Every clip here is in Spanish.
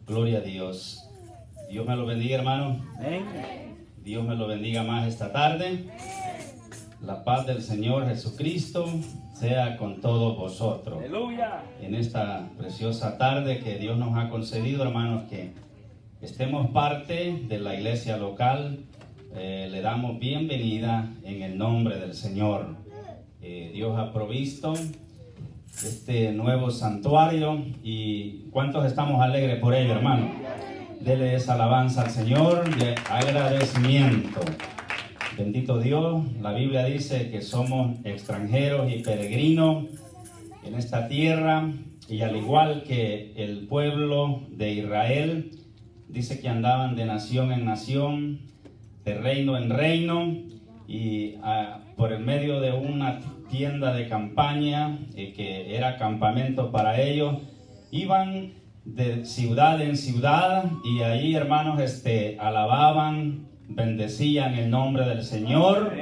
Gloria a Dios. Dios me lo bendiga, hermano. Amén. Dios me lo bendiga más esta tarde. La paz del Señor Jesucristo sea con todos vosotros. Aleluya. En esta preciosa tarde que Dios nos ha concedido, hermanos, que estemos parte de la iglesia local, le damos bienvenida en el nombre del Señor. Dios ha provisto este nuevo santuario y ¿cuántos estamos alegres por ello, hermano? Dele esa alabanza al Señor de agradecimiento. Bendito Dios, la Biblia dice que somos extranjeros y peregrinos en esta tierra, y al igual que el pueblo de Israel, dice que andaban de nación en nación, de reino en reino, y por el medio de una tienda de campaña, que era campamento para ellos, iban de ciudad en ciudad, y ahí, hermanos, alababan, bendecían el nombre del Señor,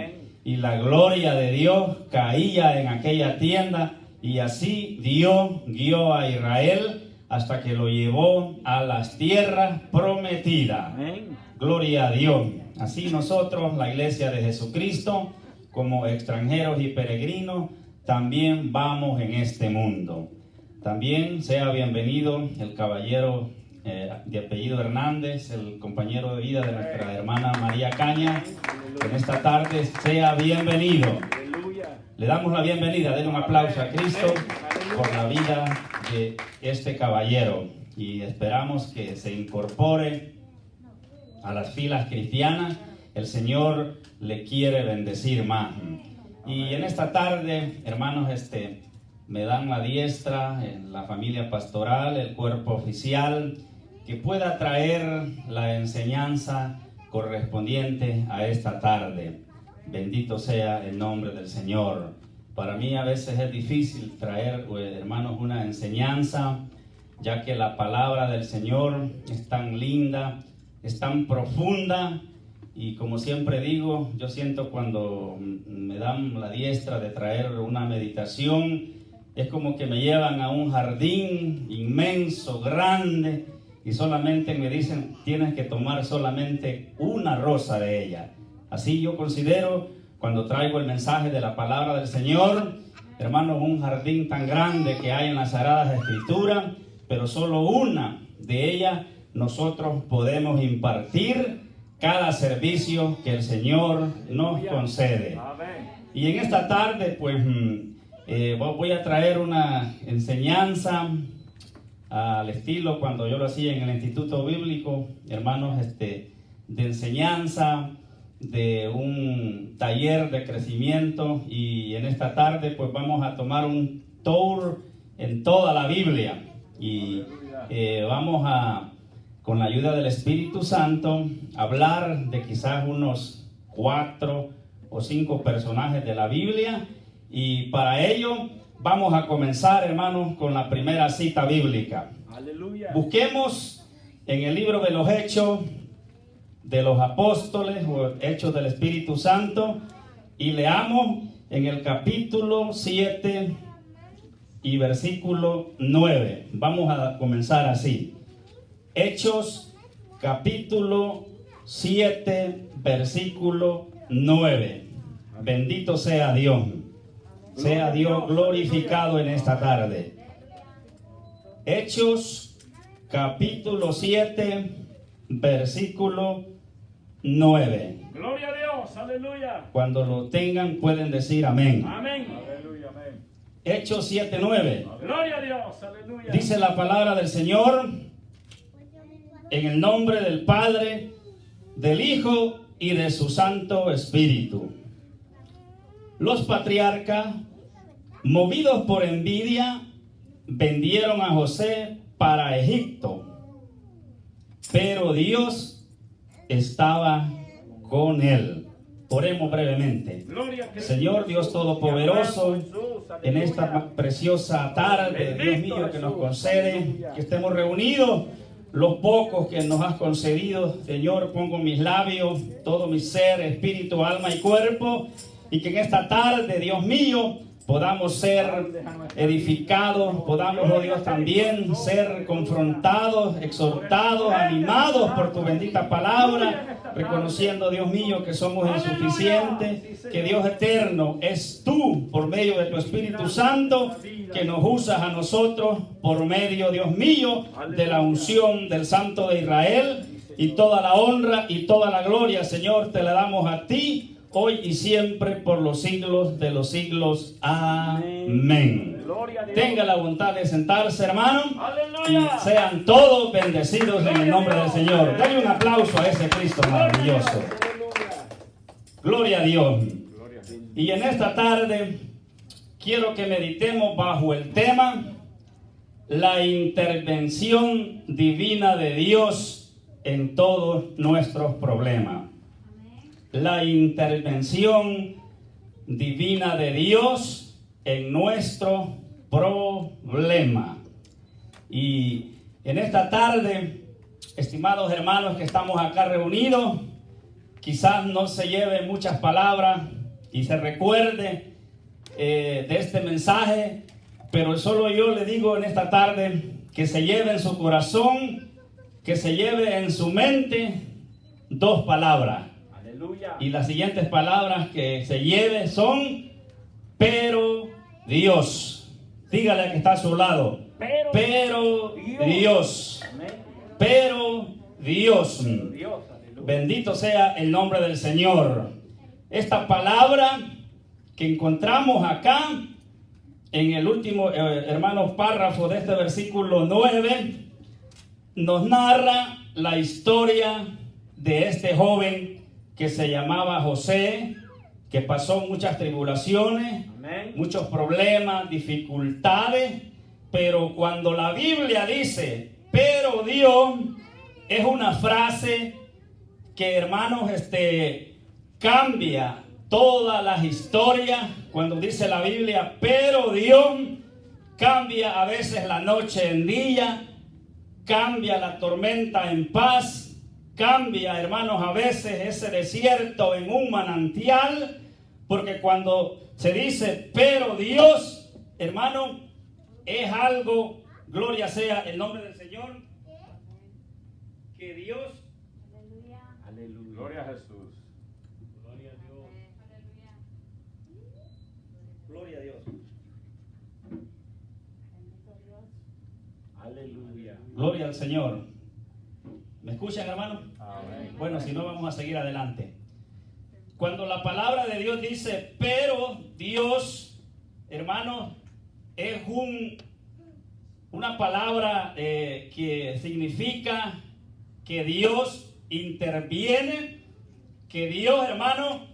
y la gloria de Dios caía en aquella tienda, y así Dios guió a Israel hasta que lo llevó a las tierras prometidas. Amén. Gloria a Dios. Así nosotros, la iglesia de Jesucristo, como extranjeros y peregrinos, también vamos en este mundo. También sea bienvenido el caballero de apellido Hernández, el compañero de vida de nuestra hermana María Caña. En esta tarde sea bienvenido. Aleluya. Le damos la bienvenida, denle un aplauso a Cristo por la vida de este caballero, y esperamos que se incorpore a las filas cristianas. El Señor le quiere bendecir más. Y en esta tarde, hermanos, me dan la diestra en la familia pastoral, el cuerpo oficial, que pueda traer la enseñanza correspondiente a esta tarde. Bendito sea el nombre del Señor. Para mí a veces es difícil traer, hermanos, una enseñanza, ya que la palabra del Señor es tan linda, es tan profunda, y como siempre digo, yo siento cuando me dan la diestra de traer una meditación, es como que me llevan a un jardín inmenso, grande, y solamente me dicen, tienes que tomar solamente una rosa de ella. Así yo considero cuando traigo el mensaje de la palabra del Señor, hermanos, un jardín tan grande que hay en las Sagradas Escrituras, pero solo una de ellas nosotros podemos impartir cada servicio que el Señor nos concede. Y en esta tarde, pues, voy a traer una enseñanza al estilo cuando yo lo hacía en el Instituto Bíblico, hermanos, de enseñanza, de un taller de crecimiento. Y en esta tarde, pues, vamos a tomar un tour en toda la Biblia, y vamos a, con la ayuda del Espíritu Santo, hablar de quizás unos 4 o 5 personajes de la Biblia. Y para ello vamos a comenzar, hermanos, con la primera cita bíblica. Aleluya. Busquemos en el libro de los Hechos de los Apóstoles, o Hechos del Espíritu Santo, y leamos en el capítulo 7 y versículo 9. Vamos a comenzar así. Hechos capítulo 7 versículo 9. Bendito sea Dios. Sea Dios glorificado en esta tarde. Hechos capítulo 7 versículo 9. Gloria a Dios. Aleluya. Cuando lo tengan pueden decir amén. Amén. Aleluya. Amén. Hechos 7, 9. Gloria a Dios. Aleluya. Dice la palabra del Señor: en el nombre del Padre, del Hijo y de su Santo Espíritu. Los patriarcas, movidos por envidia, vendieron a José para Egipto, pero Dios estaba con él. Oremos brevemente. Señor Dios Todopoderoso, en esta preciosa tarde, Dios mío, que nos concede que estemos reunidos, los pocos que nos has concedido, Señor, pongo en mis labios todo mi ser, espíritu, alma y cuerpo, y que en esta tarde, Dios mío, podamos ser edificados, podamos, oh Dios, también ser confrontados, exhortados, animados por tu bendita palabra, reconociendo, Dios mío, que somos insuficientes, que Dios eterno es tú, por medio de tu Espíritu Santo, que nos usas a nosotros por medio, Dios mío, de la unción del Santo de Israel, y toda la honra y toda la gloria, Señor, te la damos a ti, hoy y siempre, por los siglos de los siglos. Amén. Tenga la bondad de sentarse, hermano, y sean todos bendecidos en el nombre del Señor. Dale un aplauso a ese Cristo maravilloso. Gloria a Dios. Y en esta tarde quiero que meditemos bajo el tema la intervención divina de Dios en todos nuestros problemas. La intervención divina de Dios en nuestro problema. Y en esta tarde, estimados hermanos que estamos acá reunidos, quizás no se lleve muchas palabras y se recuerde de este mensaje, pero solo yo le digo en esta tarde que se lleve en su corazón, que se lleve en su mente dos palabras. Aleluya. Y las siguientes palabras que se lleve son: pero Dios. Dígale al que está a su lado: pero Dios. Pero Dios. Bendito sea el nombre del Señor. Esta palabra que encontramos acá en el último, hermanos, párrafo de este versículo 9, nos narra la historia de este joven que se llamaba José, que pasó muchas tribulaciones, muchos problemas, dificultades, pero cuando la Biblia dice pero Dios, es una frase que, hermanos, cambia todas las historias. Cuando dice la Biblia pero Dios, cambia a veces la noche en día, cambia la tormenta en paz, cambia, hermanos, a veces ese desierto en un manantial, porque cuando se dice pero Dios, hermano, es algo, gloria sea el nombre del Señor, que Dios, aleluya, Gloria a Jesús. gloria a Dios, gloria a Dios, aleluya, gloria al Señor. ¿Me escuchan, hermano? Amén. Bueno, si no, vamos a seguir adelante. Cuando la palabra de Dios dice pero Dios, hermano, es una palabra que significa que Dios interviene, que Dios, hermano,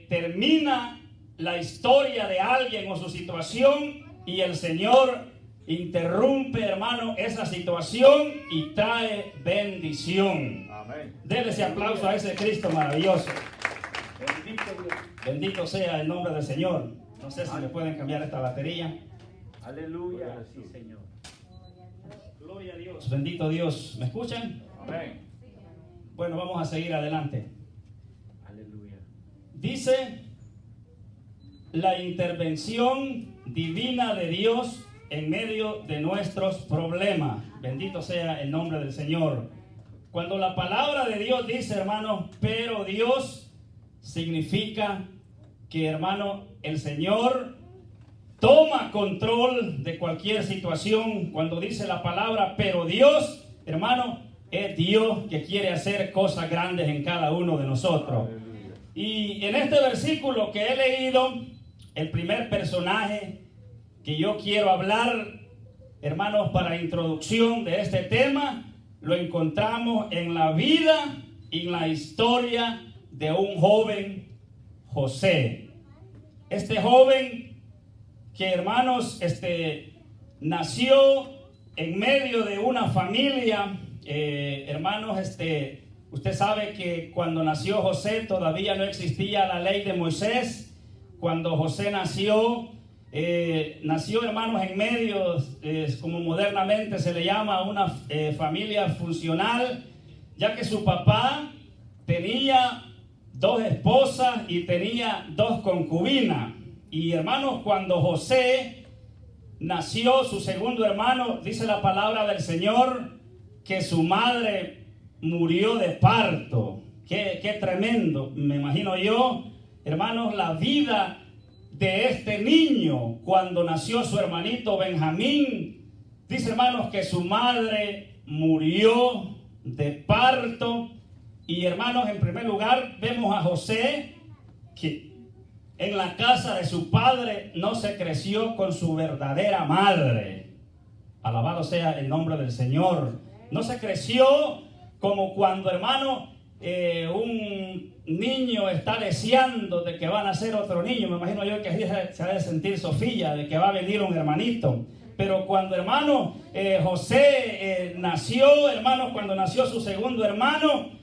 termina la historia de alguien o su situación, y el Señor interrumpe, hermano, esa situación y trae bendición. Amén. Dele ese aplauso a ese Cristo maravilloso. Bendito sea el nombre del Señor. No sé si le pueden cambiar esta batería. Aleluya. Sí, Señor. Gloria a Dios. Bendito Dios. ¿Me escuchan? Amén. Bueno, vamos a seguir adelante. Aleluya. Dice: la intervención divina de Dios en medio de nuestros problemas. Bendito sea el nombre del Señor. Cuando la palabra de Dios dice, hermano, pero Dios, significa que, hermano, el Señor toma control de cualquier situación. Cuando dice la palabra pero Dios, hermano, es Dios que quiere hacer cosas grandes en cada uno de nosotros. Aleluya. Y en este versículo que he leído, el primer personaje que yo quiero hablar, hermanos, para introducción de este tema, lo encontramos en la vida y en la historia de un joven, José. Este joven que, hermanos, nació en medio de una familia, hermanos, usted sabe que cuando nació José todavía no existía la ley de Moisés. Cuando José nació, hermanos, en medio, como modernamente se le llama, una familia funcional, ya que su papá tenía 2 esposas y tenía 2 concubinas. Y hermanos, cuando José nació, su segundo hermano, dice la palabra del Señor, que su madre murió de parto. Qué tremendo, me imagino yo, hermanos, la vida de este niño cuando nació su hermanito Benjamín. Dice, hermanos, que su madre murió de parto. Y hermanos, en primer lugar vemos a José que en la casa de su padre no se creció con su verdadera madre. Alabado sea el nombre del Señor. No se creció como cuando, hermano, un niño está deseando de que va a nacer otro niño. Me imagino yo que se ha de sentir Sofía, de que va a venir un hermanito. Pero cuando, hermano, José nació, hermano, cuando nació su segundo hermano,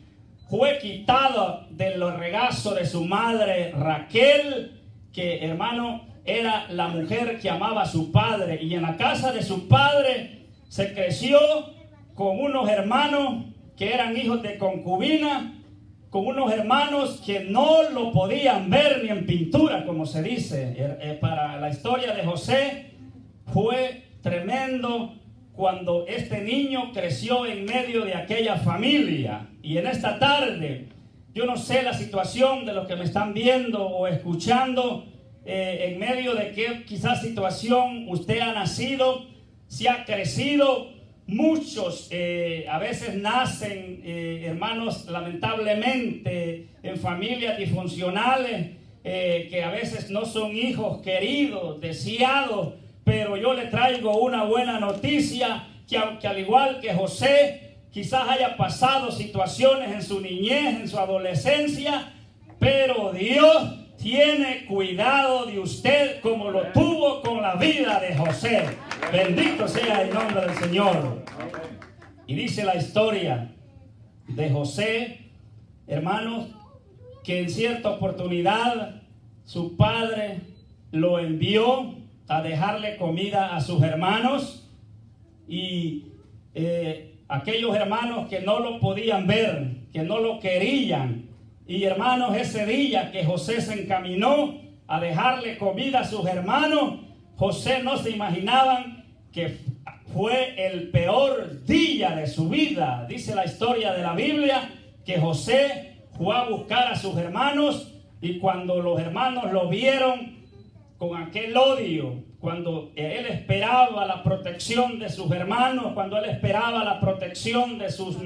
fue quitado de los regazos de su madre Raquel, que, hermano, era la mujer que amaba a su padre. Y en la casa de su padre se creció con unos hermanos que eran hijos de concubina, con unos hermanos que no lo podían ver ni en pintura, como se dice. Para la historia de José fue tremendo cuando este niño creció en medio de aquella familia. Y en esta tarde, yo no sé la situación de los que me están viendo o escuchando, en medio de qué quizás situación usted ha nacido, si ha crecido. Muchos a veces nacen, hermanos, lamentablemente en familias disfuncionales, que a veces no son hijos queridos, deseados. Pero yo le traigo una buena noticia, que aunque al igual que José, quizás haya pasado situaciones en su niñez, en su adolescencia, pero Dios tiene cuidado de usted como lo tuvo con la vida de José. Bendito sea el nombre del Señor. Y dice la historia de José, hermanos, que en cierta oportunidad su padre lo envió a dejarle comida a sus hermanos, y aquellos hermanos que no lo podían ver, que no lo querían. Y hermanos, ese día que José se encaminó a dejarle comida a sus hermanos, José no se imaginaban que fue el peor día de su vida. Dice la historia de la Biblia que José fue a buscar a sus hermanos, y cuando los hermanos lo vieron con aquel odio, cuando él esperaba la protección de sus hermanos, cuando él esperaba la protección de sus,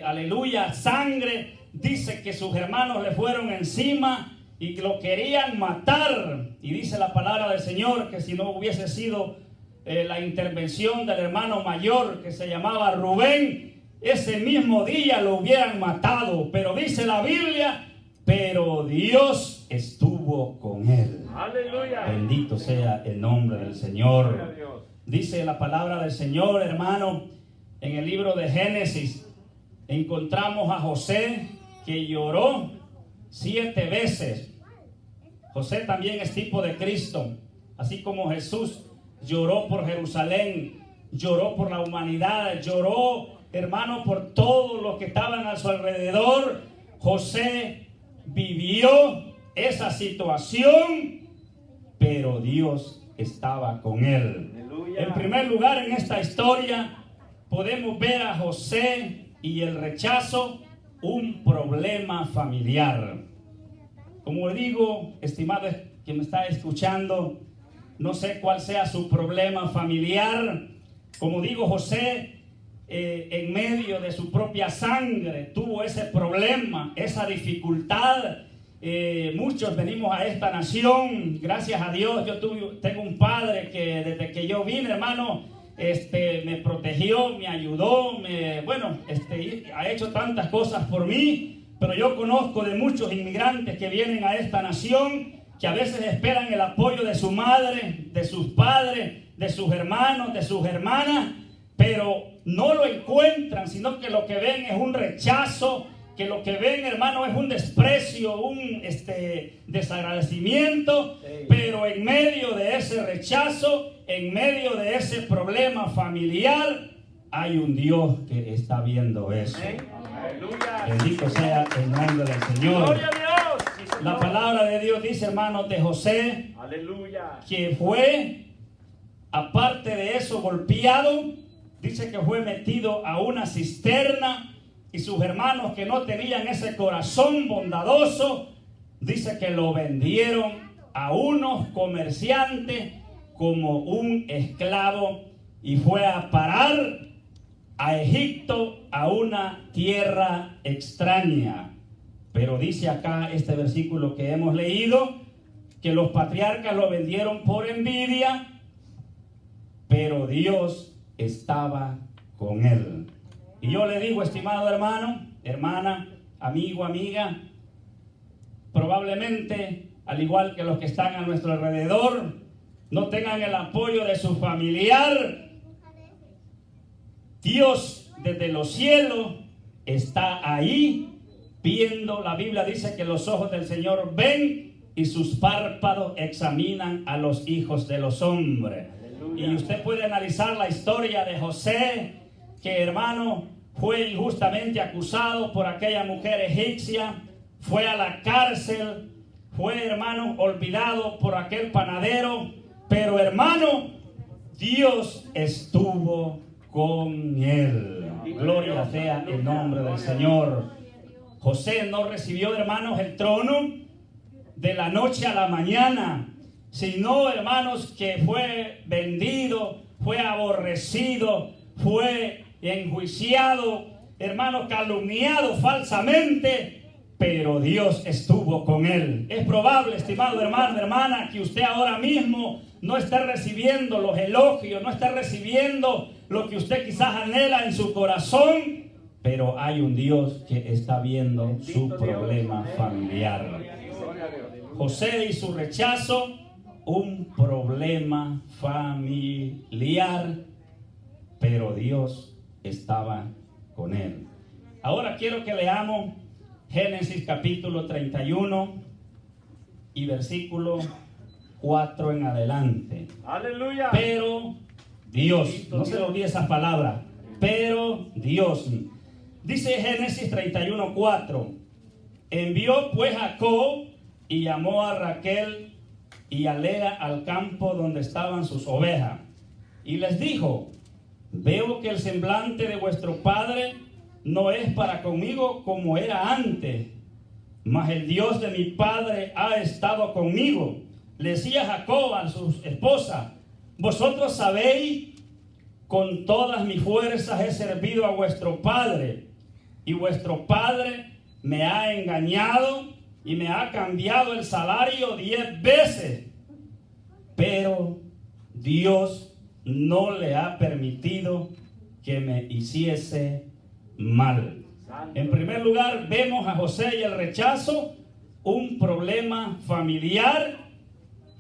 aleluya, sangre, dice que sus hermanos le fueron encima y que lo querían matar. Y dice la palabra del Señor que si no hubiese sido la intervención del hermano mayor, que se llamaba Rubén, ese mismo día lo hubieran matado. Pero dice la Biblia, pero Dios estuvo con él. Aleluya. Bendito sea el nombre del Señor. Dice la palabra del Señor, hermano, en el libro de Génesis, encontramos a José que lloró 7 veces. José también es tipo de Cristo, así como Jesús lloró por Jerusalén, lloró por la humanidad, lloró, hermano, por todos los que estaban a su alrededor. José vivió esa situación, pero Dios estaba con él. Aleluya. En primer lugar, en esta historia podemos ver a José y el rechazo, un problema familiar. Como digo, estimado que me está escuchando, no sé cuál sea su problema familiar. Como digo, José, en medio de su propia sangre, tuvo ese problema, esa dificultad. Muchos venimos a esta nación, gracias a Dios. Yo tengo un padre que desde que yo vine, hermano, me protegió, me ayudó, ha hecho tantas cosas por mí. Pero yo conozco de muchos inmigrantes que vienen a esta nación, que a veces esperan el apoyo de su madre, de sus padres, de sus hermanos, de sus hermanas, pero no lo encuentran, sino que lo que ven es un rechazo, que lo que ven, hermano, es un desprecio, un desagradecimiento. Sí. Pero en medio de ese rechazo, en medio de ese problema familiar, hay un Dios que está viendo eso. Aleluya. Bendito sea el nombre del Señor. Gloria a Dios. La palabra de Dios dice, hermanos, de José, Aleluya. que fue, aparte de eso, golpeado. Dice que fue metido a una cisterna y sus hermanos, que no tenían ese corazón bondadoso, dice que lo vendieron a unos comerciantes como un esclavo y fue a parar a Egipto, a una tierra extraña. Pero dice acá este versículo que hemos leído, que los patriarcas lo vendieron por envidia, pero Dios estaba con él. Y yo le digo, estimado hermano, hermana, amigo, amiga, probablemente, al igual que los que están a nuestro alrededor, no tengan el apoyo de su familiar. Dios desde los cielos está ahí viendo. La Biblia dice que los ojos del Señor ven y sus párpados examinan a los hijos de los hombres. Aleluya. Y usted puede analizar la historia de José, que, hermano, fue injustamente acusado por aquella mujer egipcia, fue a la cárcel, fue, hermano, olvidado por aquel panadero, pero, hermano, Dios estuvo con él. Gloria sea el nombre del Señor. José no recibió, hermanos, el trono de la noche a la mañana, sino, hermanos, que fue vendido, fue aborrecido, fue enjuiciado, hermanos, calumniado falsamente, pero Dios estuvo con él. Es probable, estimado hermano, hermana, que usted ahora mismo no esté recibiendo los elogios, no esté recibiendo lo que usted quizás anhela en su corazón, pero hay un Dios que está viendo su problema familiar. José y su rechazo, un problema familiar, pero Dios estaba con él. Ahora quiero que leamos Génesis capítulo 31 y versículo 4 en adelante. Aleluya. Pero Dios, no se le olvide esas palabras, pero Dios. Dice Génesis 31, 4. Envió pues Jacob y llamó a Raquel y a Lea al campo donde estaban sus ovejas. Y les dijo: veo que el semblante de vuestro padre no es para conmigo como era antes, mas el Dios de mi padre ha estado conmigo. Le decía Jacob a su esposa: vosotros sabéis, con todas mis fuerzas he servido a vuestro padre, y vuestro padre me ha engañado y me ha cambiado el salario 10 veces. Pero Dios no le ha permitido que me hiciese mal. En primer lugar, vemos a José y el rechazo, un problema familiar,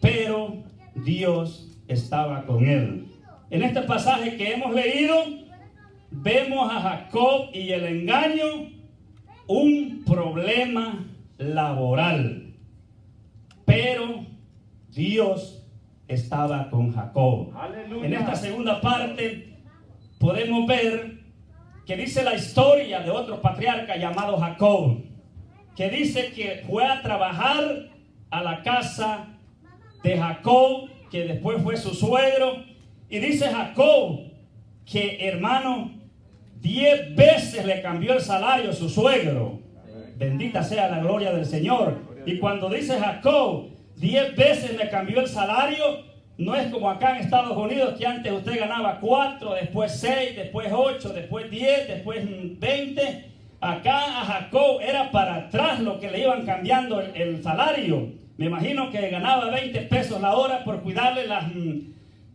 pero Dios estaba con él. En este pasaje que hemos leído, vemos a Jacob y el engaño, un problema laboral, pero Dios estaba con Jacob. Aleluya. En esta segunda parte podemos ver que dice la historia de otro patriarca llamado Jacob, que dice que fue a trabajar a la casa de Jacob, que después fue su suegro, y dice Jacob que, hermano, 10 veces le cambió el salario a su suegro. Bendita sea la gloria del Señor. Y cuando dice Jacob 10 veces le cambió el salario, no es como acá en Estados Unidos, que antes usted ganaba 4, después 6, después 8, después 10, después 20. Acá a Jacob era para atrás lo que le iban cambiando el salario. Me imagino que ganaba 20 pesos la hora por cuidarle las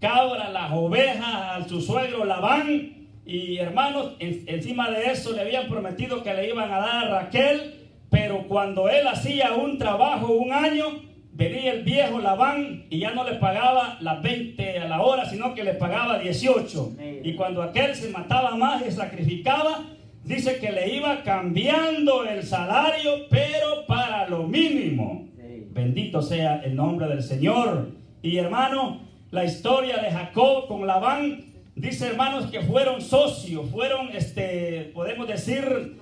cabras, las ovejas a su suegro Labán. Y hermanos, encima de eso le habían prometido que le iban a dar a Raquel, pero cuando él hacía un trabajo un año, venía el viejo Labán y ya no le pagaba las 20 a la hora, sino que le pagaba 18. Y cuando aquel se mataba más y sacrificaba, dice que le iba cambiando el salario, pero para lo mínimo. Bendito sea el nombre del Señor. Y hermano, la historia de Jacob con Labán, dice, hermanos, que fueron socios, fueron, podemos decir,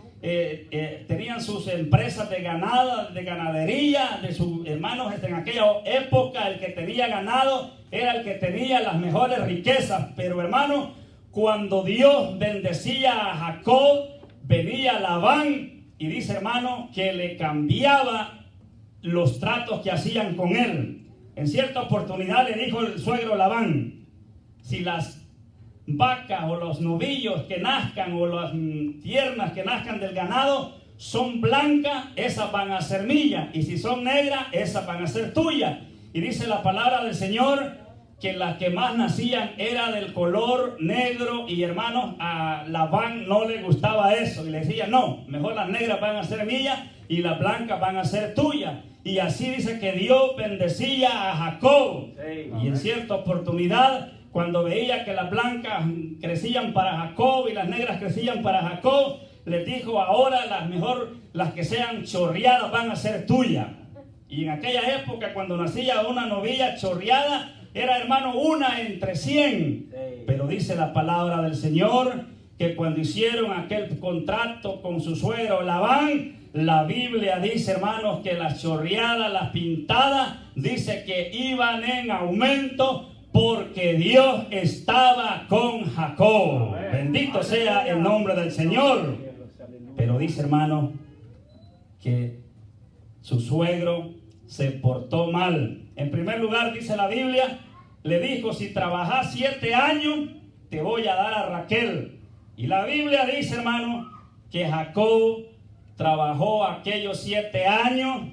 tenían sus empresas de ganado, de ganadería, de sus hermanos. En aquella época el que tenía ganado era el que tenía las mejores riquezas. Pero hermano, cuando Dios bendecía a Jacob, venía Labán y dice, hermano, que le cambiaba los tratos que hacían con él. En cierta oportunidad le dijo el suegro Labán: si las vacas o los novillos que nazcan o las tiernas que nazcan del ganado son blancas, esas van a ser mías, y si son negras, esas van a ser tuyas. Y dice la palabra del Señor que las que más nacían era del color negro, y hermanos, a Labán no le gustaba eso y le decía: no, mejor las negras van a ser mías y las blancas van a ser tuyas. Y así dice que Dios bendecía a Jacob. Sí, y en cierta oportunidad, cuando veía que las blancas crecían para Jacob y las negras crecían para Jacob, les dijo: ahora las que sean chorreadas van a ser tuyas. Y en aquella época, cuando nacía una novilla chorreada, era, hermano, una entre 100. Pero dice la palabra del Señor que cuando hicieron aquel contrato con su suegro Labán, la Biblia dice, hermanos, que las chorreadas, las pintadas, dice que iban en aumento, porque Dios estaba con Jacob. Bendito sea el nombre del Señor. Pero dice, hermano, que su suegro se portó mal. En primer lugar, dice la Biblia, le dijo: si trabajas 7 años, te voy a dar a Raquel. Y la Biblia dice, hermano, que Jacob trabajó aquellos 7 años,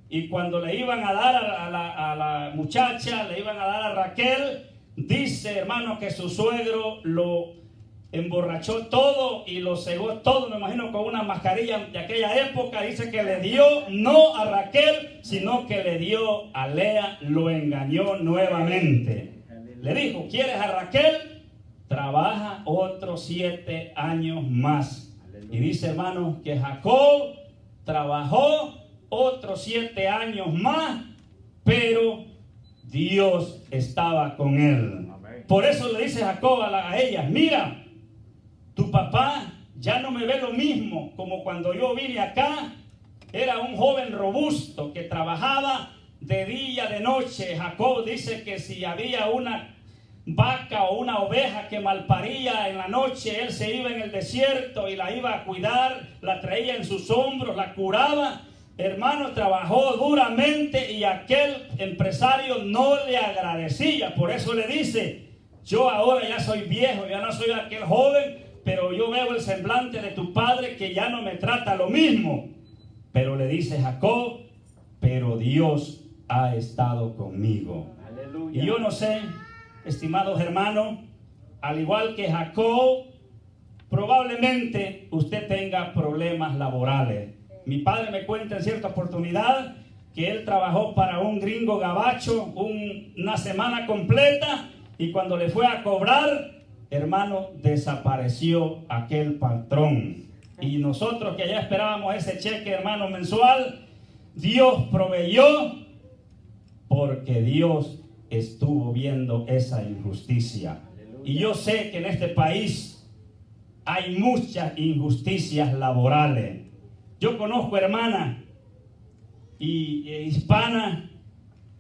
y cuando le iban a dar a la muchacha, le iban a dar a Raquel, dice, hermano, que su suegro lo emborrachó todo y lo cegó todo, me imagino con una mascarilla de aquella época. Dice que le dio no a Raquel, sino que le dio a Lea, lo engañó nuevamente. Le dijo: ¿quieres a Raquel? Trabaja otros 7 años más. Y dice, hermano, que Jacob trabajó otros 7 años más, pero Dios estaba con él. Por eso le dice Jacob a ellas: mira, tu papá ya no me ve lo mismo como cuando yo vine acá. Era un joven robusto que trabajaba de día, de noche. Jacob dice que si había una vaca o una oveja que malparía en la noche, él se iba en el desierto y la iba a cuidar, la traía en sus hombros, la curaba. Hermano, trabajó duramente y aquel empresario no le agradecía. Por eso le dice: yo ahora ya soy viejo, ya no soy aquel joven, pero yo veo el semblante de tu padre que ya no me trata lo mismo. Pero le dice Jacob: pero Dios ha estado conmigo. Aleluya. Y yo no sé, estimados hermanos, al igual que Jacob, probablemente usted tenga problemas laborales. Mi padre me cuenta en cierta oportunidad que él trabajó para un gringo gabacho una semana completa, y cuando le fue a cobrar, hermano, desapareció aquel patrón. Y nosotros que ya esperábamos ese cheque, hermano, mensual, Dios proveyó, porque Dios estuvo viendo esa injusticia. Y yo sé que en este país hay muchas injusticias laborales. Yo conozco hermanas y hispanas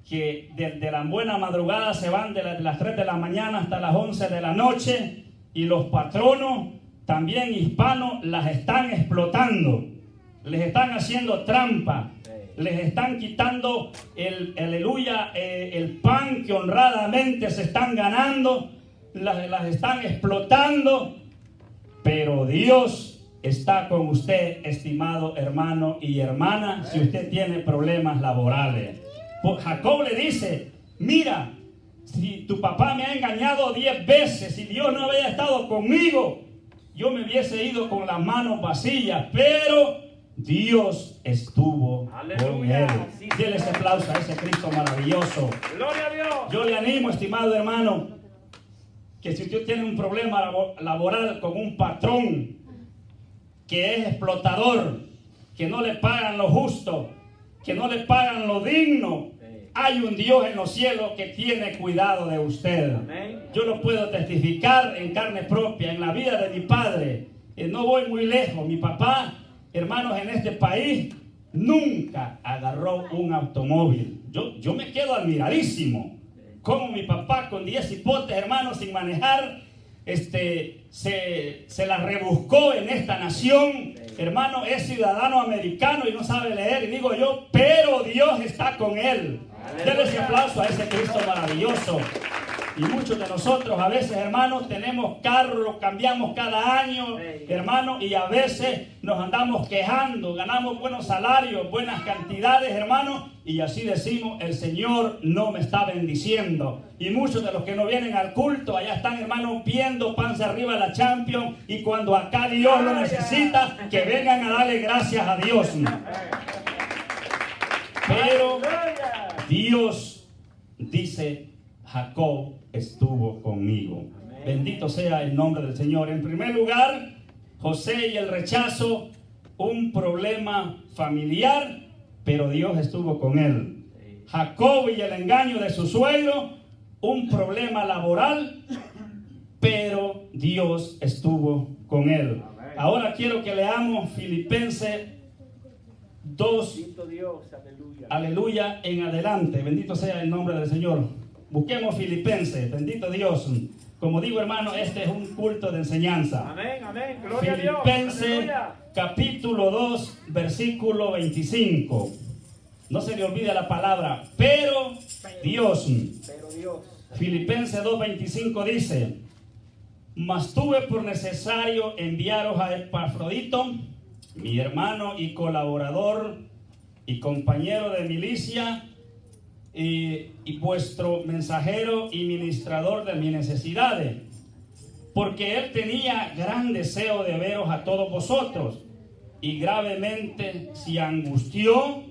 que desde la buena madrugada se van de las 3 de la mañana hasta las 11 de la noche, y los patronos, también hispanos, las están explotando, les están haciendo trampa, les están quitando el pan que honradamente se están ganando, las están explotando. Pero Dios está con usted, estimado hermano y hermana, si usted tiene problemas laborales. Jacob le dice: mira, si tu papá me ha engañado 10 veces, si Dios no había estado conmigo, yo me hubiese ido con las manos vacías, pero Dios estuvo con él. Dele ese aplauso a ese Cristo maravilloso. Gloria a Dios. Yo le animo, estimado hermano, que si usted tiene un problema laboral con un patrón que es explotador, que no le pagan lo justo, que no le pagan lo digno, hay un Dios en los cielos que tiene cuidado de usted. Amén. Yo lo puedo testificar en carne propia, en la vida de mi padre. No voy muy lejos. Mi papá hermanos, en este país nunca agarró un automóvil. Yo me quedo admiradísimo. Como mi papá con 10 hipotes, hermanos, sin manejar, se la rebuscó en esta nación. Hermano, es ciudadano americano y no sabe leer. Y digo yo, pero Dios está con él. Denle ese aplauso a ese Cristo maravilloso. Y muchos de nosotros a veces, hermanos, tenemos carro, lo cambiamos cada año, hermanos, y a veces nos andamos quejando, ganamos buenos salarios, buenas cantidades, hermanos, y así decimos, el Señor no me está bendiciendo. Y muchos de los que no vienen al culto, allá están, hermanos, viendo panza arriba la Champions, y cuando acá Dios lo necesita, que vengan a darle gracias a Dios. Pero Dios dice, Jacob estuvo conmigo. Amén. Bendito sea el nombre del Señor. En primer lugar, José y el rechazo, un problema familiar, pero Dios estuvo con él. Jacob y el engaño de su suegro, un problema laboral, pero Dios estuvo con él. Amén. Ahora quiero que leamos Filipenses 2, aleluya, en adelante. Bendito sea el nombre del Señor. Busquemos Filipenses, bendito Dios. Como digo, hermano, este es un culto de enseñanza. Amén, amén, gloria Filipenses, a Dios. capítulo 2, versículo 25. No se le olvide la palabra, pero Dios. Filipenses 2, 25 dice, mas tuve por necesario enviaros a Epafrodito, mi hermano y colaborador y compañero de milicia, y vuestro mensajero y ministrador de mis necesidades, porque él tenía gran deseo de veros a todos vosotros, y gravemente se angustió,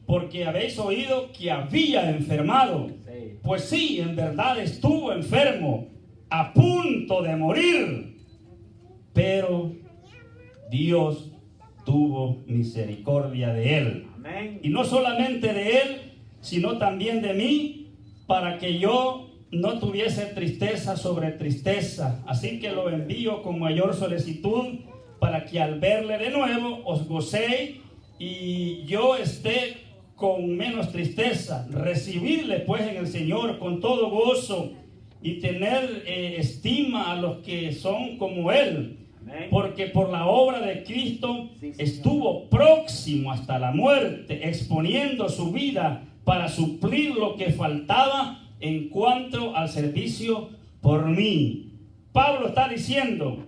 porque habéis oído que había enfermado. Pues sí, en verdad estuvo enfermo, a punto de morir, pero Dios tuvo misericordia de él. Amén. Y no solamente de él, sino también de mí, para que yo no tuviese tristeza sobre tristeza. Así que lo envío con mayor solicitud, para que al verle de nuevo os gocéis y yo esté con menos tristeza. Recibirle pues en el Señor con todo gozo y tener estima a los que son como él. Porque por la obra de Cristo estuvo próximo hasta la muerte, exponiendo su vida para suplir lo que faltaba en cuanto al servicio por mí. Pablo está diciendo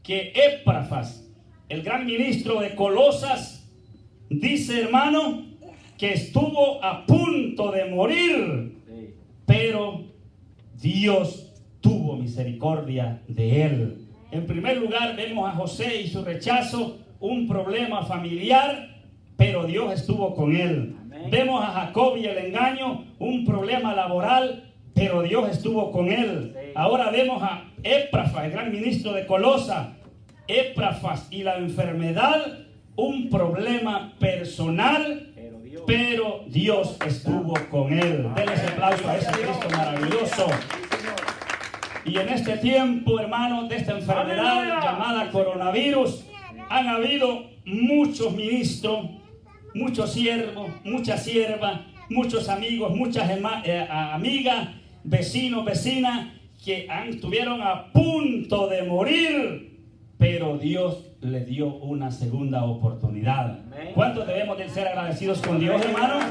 que Epafras, el gran ministro de Colosas, dice, hermano, que estuvo a punto de morir, pero Dios tuvo misericordia de él. En primer lugar, vemos a José y su rechazo, un problema familiar, pero Dios estuvo con él. Amén. Vemos a Jacob y el engaño, un problema laboral, pero Dios estuvo con él. Sí. Ahora vemos a Epafras, el gran ministro de Colosas, Epafras y la enfermedad, un problema personal, pero Dios estuvo con él. Denle ese aplauso a ese Cristo maravilloso. Y en este tiempo, hermanos, de esta enfermedad llamada coronavirus, han habido muchos ministros, muchos siervos, muchas siervas, muchos amigos, muchas amigas, vecinos, vecinas, que estuvieron a punto de morir, pero Dios les dio una segunda oportunidad. ¿Cuántos debemos de ser agradecidos con Dios, hermanos?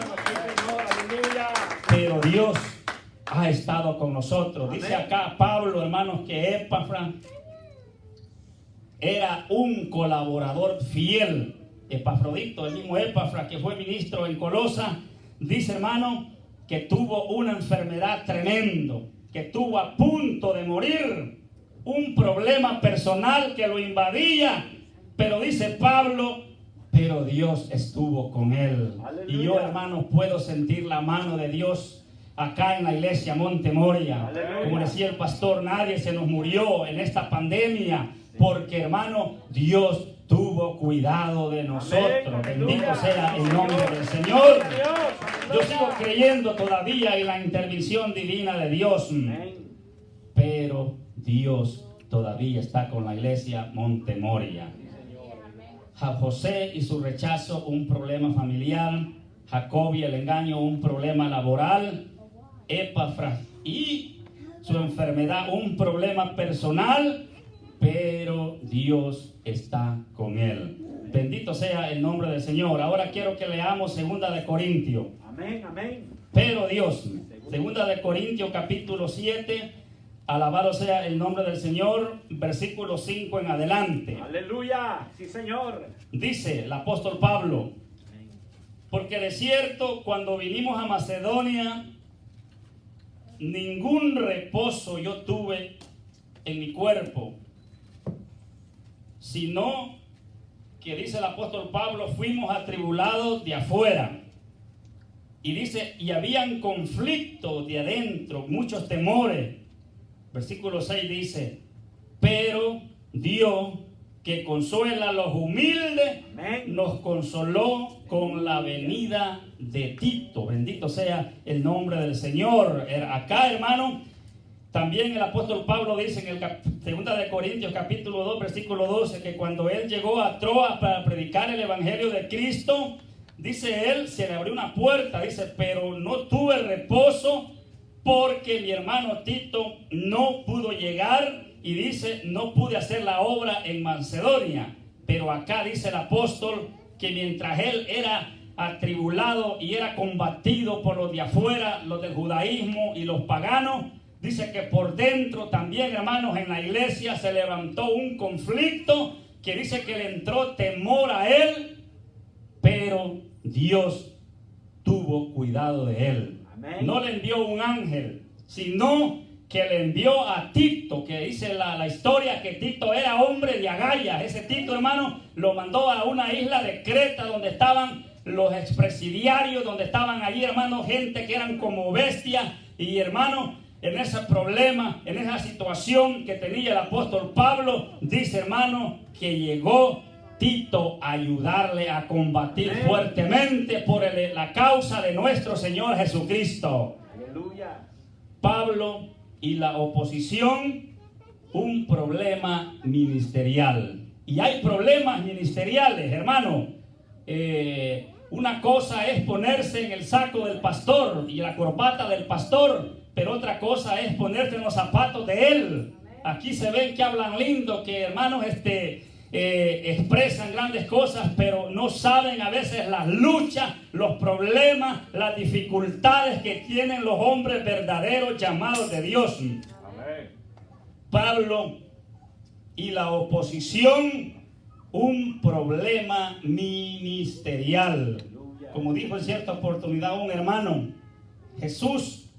Pero Dios ha estado con nosotros. Dice acá Pablo, hermanos, que Epafras era un colaborador fiel. Epafrodito, el mismo Epafras que fue ministro en Colosas, dice, hermano, que tuvo una enfermedad tremendo, que estuvo a punto de morir, un problema personal que lo invadía, pero dice Pablo, pero Dios estuvo con él. Aleluya. Y yo, hermano, puedo sentir la mano de Dios acá en la iglesia Monte Moria. Aleluya. Como decía el pastor, nadie se nos murió en esta pandemia, porque, hermano, Dios tuvo cuidado de nosotros. Amén. Bendito sea el nombre del Señor. Yo sigo creyendo todavía en la intervención divina de Dios. Amén. Pero Dios todavía está con la iglesia Monte Moria. José y su rechazo, un problema familiar. Jacob y el engaño, un problema laboral. Epafras y su enfermedad, un problema personal, pero Dios está con él. Bendito sea el nombre del Señor. Ahora quiero que leamos 2 de Corintios. Amén, amén. Pero Dios, 2 de Corintios capítulo 7, alabado sea el nombre del Señor, versículo 5 en adelante. Aleluya. Sí, Señor. Dice el apóstol Pablo: porque de cierto, cuando vinimos a Macedonia, ningún reposo yo tuve en mi cuerpo, sino que, dice el apóstol Pablo, fuimos atribulados de afuera. Y dice, y habían conflictos de adentro, muchos temores. Versículo 6 dice, pero Dios, que consuela a los humildes, Amén. nos consoló con la venida de Tito. Bendito sea el nombre del Señor. Acá, hermano, también el apóstol Pablo dice en el 2 de Corintios capítulo 2, versículo 12, que cuando él llegó a Troas para predicar el evangelio de Cristo, dice él, se le abrió una puerta, dice, pero no tuve reposo porque mi hermano Tito no pudo llegar, y dice, no pude hacer la obra en Macedonia. Pero acá dice el apóstol que mientras él era atribulado y era combatido por los de afuera, los del judaísmo y los paganos, dice que por dentro también, hermanos, en la iglesia se levantó un conflicto que dice que le entró temor a él, pero Dios tuvo cuidado de él. Amén. No le envió un ángel, sino que le envió a Tito, que dice la historia que Tito era hombre de agallas. Ese Tito, hermano, lo mandó a una isla de Creta donde estaban los expresidiarios, donde estaban allí, hermano, gente que eran como bestias. Y, hermano, en ese problema, en esa situación que tenía el apóstol Pablo, dice, hermano, que llegó Tito a ayudarle a combatir fuertemente por la causa de nuestro Señor Jesucristo. Aleluya. Pablo y la oposición, un problema ministerial. Y hay problemas ministeriales, hermano. Una cosa es ponerse en el saco del pastor y la corbata del pastor, pero otra cosa es ponerte en los zapatos de él. Aquí se ven que hablan lindo, que, hermanos, expresan grandes cosas, pero no saben a veces las luchas, los problemas, las dificultades que tienen los hombres verdaderos llamados de Dios. Amén. Pablo y la oposición, un problema ministerial. Como dijo en cierta oportunidad un hermano, Jesús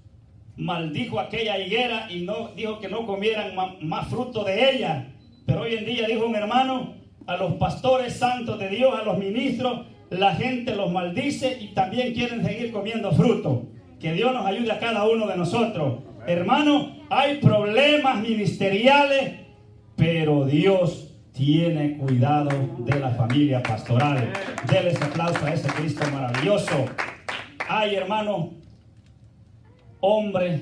maldijo aquella higuera y no dijo que no comieran más fruto de ella. Pero hoy en día, dijo un hermano, a los pastores santos de Dios, a los ministros, la gente los maldice y también quieren seguir comiendo fruto. Que Dios nos ayude a cada uno de nosotros. Hermano, hay problemas ministeriales, pero Dios tiene cuidado de la familia pastoral. Denle ese aplauso a ese Cristo maravilloso. Hay, hermano, hombres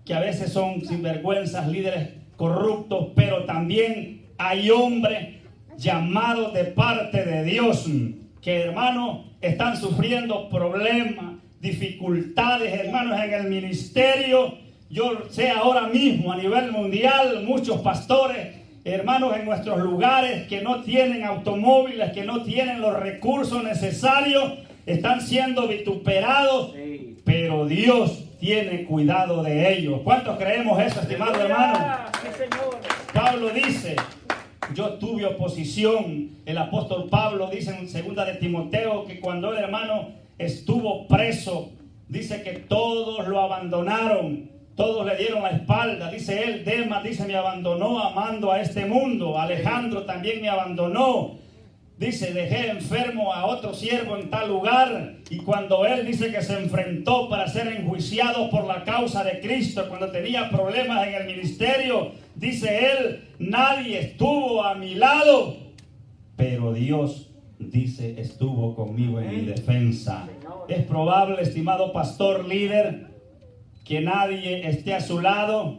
que a veces son sinvergüenzas, líderes corruptos, pero también hay hombres llamados de parte de Dios que, hermanos, están sufriendo problemas, dificultades, hermanos, en el ministerio. Yo sé ahora mismo a nivel mundial muchos pastores, hermanos, en nuestros lugares que no tienen automóviles, que no tienen los recursos necesarios, están siendo vituperados, pero Dios tiene cuidado de ellos. ¿Cuántos creemos eso, estimado hermano? Sí, Señor. Pablo dice, yo tuve oposición. El apóstol Pablo dice en 2 de Timoteo que cuando el hermano estuvo preso, dice que todos lo abandonaron, todos le dieron la espalda. Dice él, Demas, dice, me abandonó amando a este mundo. Alejandro también me abandonó. Dice, dejé enfermo a otro siervo en tal lugar. Y cuando él dice que se enfrentó para ser enjuiciado por la causa de Cristo, cuando tenía problemas en el ministerio, dice él, nadie estuvo a mi lado, pero Dios, dice, estuvo conmigo en mi defensa. Es probable, estimado pastor líder, que nadie esté a su lado,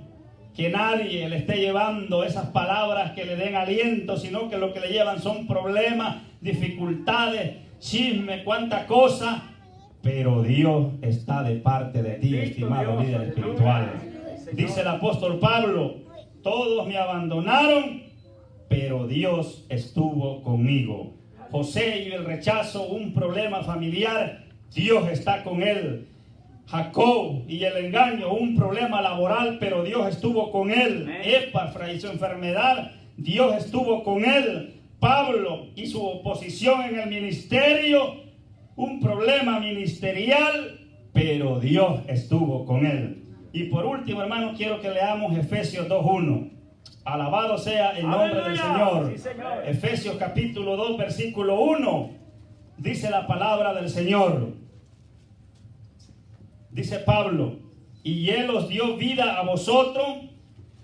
que nadie le esté llevando esas palabras que le den aliento, sino que lo que le llevan son problemas, dificultades, chisme, cuánta cosa. Pero Dios está de parte de ti, estimado líder espiritual. Dice el apóstol Pablo: todos me abandonaron, pero Dios estuvo conmigo. José y el rechazo, un problema familiar, Dios está con él. Jacob y el engaño, un problema laboral, pero Dios estuvo con él. Epafra y su enfermedad, Dios estuvo con él. Pablo y su oposición en el ministerio, un problema ministerial, pero Dios estuvo con él. Y por último, hermano, quiero que leamos Efesios 2:1. Alabado sea el nombre del Señor. Sí, Señor. Efesios capítulo 2, versículo 1. Dice la palabra del Señor. Dice Pablo: y Él os dio vida a vosotros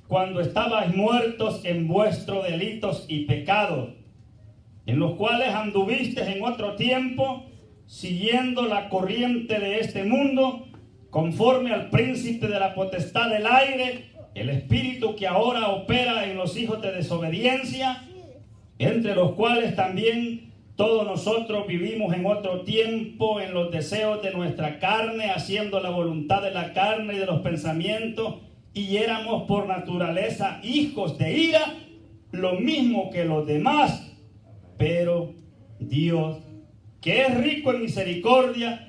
cuando estabais muertos en vuestros delitos y pecados, en los cuales anduvisteis en otro tiempo, siguiendo la corriente de este mundo, conforme al príncipe de la potestad del aire, el espíritu que ahora opera en los hijos de desobediencia, entre los cuales también todos nosotros vivimos en otro tiempo en los deseos de nuestra carne, haciendo la voluntad de la carne y de los pensamientos, y éramos por naturaleza hijos de ira, lo mismo que los demás. Pero Dios, que es rico en misericordia,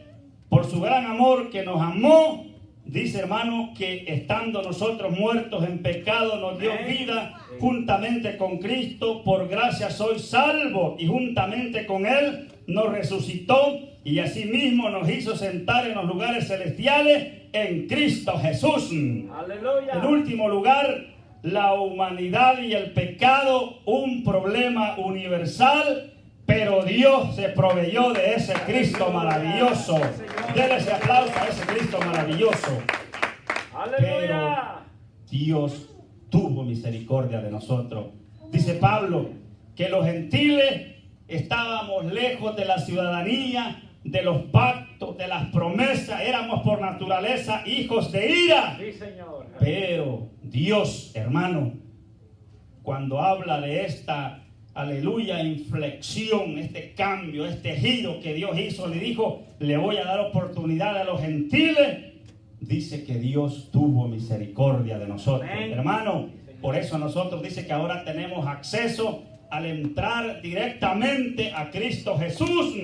por su gran amor que nos amó, dice, hermano, que estando nosotros muertos en pecado, nos dio vida juntamente con Cristo. Por gracia sois salvos, y juntamente con Él nos resucitó, y asimismo nos hizo sentar en los lugares celestiales en Cristo Jesús. Aleluya. En último lugar, la humanidad y el pecado, un problema universal, pero Dios se proveyó de ese Cristo maravilloso. Denle ese aplauso a ese Cristo maravilloso. Pero Dios tuvo misericordia de nosotros. Dice Pablo que los gentiles estábamos lejos de la ciudadanía, de los pactos, de las promesas. Éramos por naturaleza hijos de ira. Sí, Señor. Pero Dios, hermano, cuando habla de esta, aleluya, inflexión, este cambio, este giro que Dios hizo, le dijo: le voy a dar oportunidad a los gentiles. Dice que Dios tuvo misericordia de nosotros. Amén. Hermano, por eso nosotros dice que ahora tenemos acceso al entrar directamente a Cristo Jesús,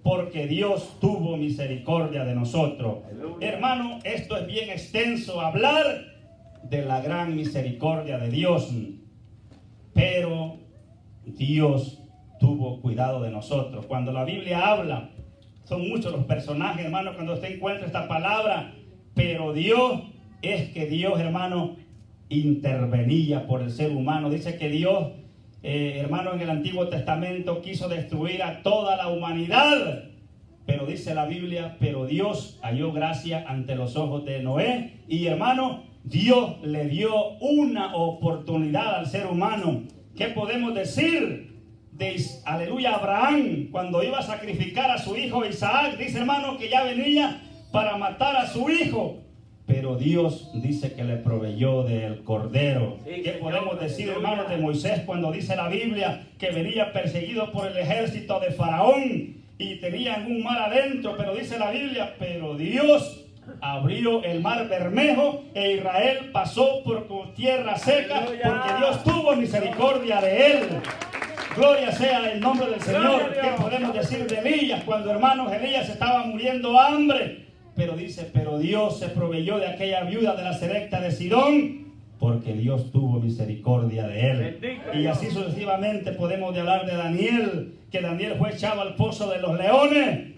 porque Dios tuvo misericordia de nosotros. Aleluya. Hermano, esto es bien extenso, hablar de la gran misericordia de Dios, pero Dios tuvo cuidado de nosotros. Cuando la Biblia habla, son muchos los personajes, hermano, cuando usted encuentra esta palabra, pero Dios, es que Dios, hermano, intervenía por el ser humano. Dice que Dios, hermano, en el Antiguo Testamento quiso destruir a toda la humanidad, pero dice la Biblia, pero Dios halló gracia ante los ojos de Noé, y hermano, Dios le dio una oportunidad al ser humano. ¿Qué podemos decir de, aleluya, Abraham, cuando iba a sacrificar a su hijo Isaac? Dice, hermano, que ya venía para matar a su hijo, pero Dios dice que le proveyó del cordero. Sí, ¿qué podemos decir, hermanos, de Moisés, cuando dice la Biblia que venía perseguido por el ejército de Faraón y tenían un mar adentro? Pero dice la Biblia, pero Dios abrió el mar Bermejo e Israel pasó por tierra seca, porque Dios tuvo misericordia de él. Gloria sea el nombre del Señor. ¿Qué podemos decir de Elías, cuando, hermanos, Elías estaba muriendo hambre? Pero dice, pero Dios se proveyó de aquella viuda de la Serepta de Sidón, porque Dios tuvo misericordia de él. Y así sucesivamente podemos hablar de Daniel, que Daniel fue echado al pozo de los leones,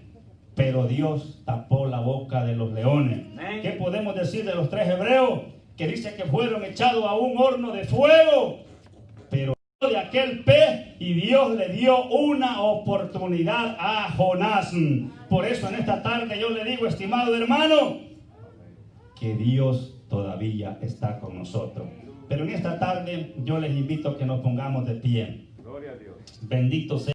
pero Dios tapó la boca de los leones. ¿Qué podemos decir de los 3 hebreos? Que dice que fueron echados a un horno de fuego, pero de aquel pez, y Dios le dio una oportunidad a Jonás. Por eso en esta tarde yo le digo, estimado hermano, que Dios todavía está con nosotros. Pero en esta tarde yo les invito a que nos pongamos de pie. Gloria a Dios. Bendito sea.